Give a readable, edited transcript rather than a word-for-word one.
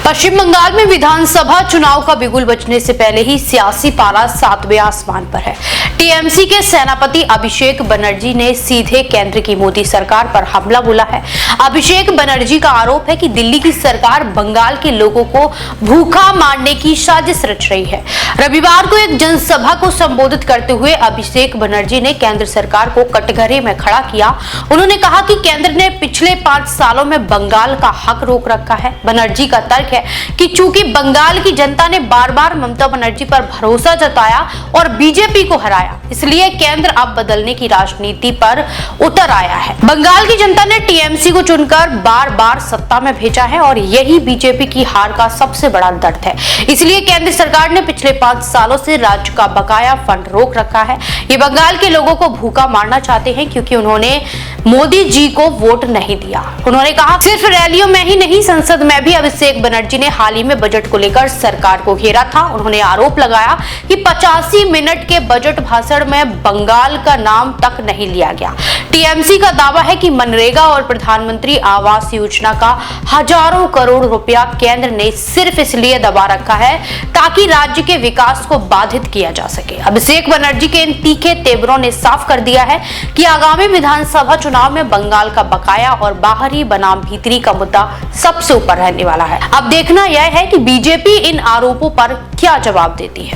पश्चिम बंगाल में विधानसभा चुनाव का बिगुल बजने से पहले ही सियासी पारा 7वें आसमान पर है। टीएमसी के सेनापति अभिषेक बनर्जी ने सीधे केंद्र की मोदी सरकार पर हमला बोला है। अभिषेक बनर्जी का आरोप है कि दिल्ली की सरकार बंगाल के लोगों को भूखा मारने की साजिश रच रही है। रविवार को एक जनसभा को संबोधित करते हुए अभिषेक बनर्जी ने केंद्र सरकार को कटघरे में खड़ा किया। उन्होंने कहा कि केंद्र ने पिछले 5 सालों में बंगाल का हक रोक रखा है। बनर्जी का तर्क है कि चूंकि बंगाल की जनता ने बार-बार ममता बनर्जी पर भरोसा जताया और बीजेपी को हराया, इसलिए केंद्र अब बदलने की राजनीति पर उतर आया है। बंगाल की जनता ने टीएमसी को चुनकर बार-बार सत्ता में भेजा है और यही बीजेपी की हार का सबसे बड़ा दर्द है। इसलिए केंद्र सरकार ने पिछले 5 सालों से राज्य का बकाया फंड रोक रखा है। ये बंगाल के लोगों को भूखा मारना चाहते हैं क्योंकि उन्होंने मोदी जी को वोट नहीं दिया। उन्होंने कहा सिर्फ रैलियों में ही नहीं, संसद में भी अभिषेक बनर्जी ने हाल ही में बजट को लेकर सरकार को घेरा था। उन्होंने आरोप लगाया कि 85 मिनट के बजट भाषण में बंगाल का नाम तक नहीं लिया गया। टीएमसी का दावा है कि मनरेगा और प्रधानमंत्री आवास योजना का हजारों करोड़ रुपया केंद्र ने सिर्फ इसलिए दबा रखा है ताकि राज्य के विकास को बाधित किया जा सके। अभिषेक बनर्जी के इन तीखे तेवरों ने साफ कर दिया है कि आगामी विधानसभा चुनाव में बंगाल का बकाया और बाहरी बनाम भीतरी का मुद्दा सबसे ऊपर रहने वाला है। अब देखना यह है कि बीजेपी इन आरोपों पर क्या जवाब देती है।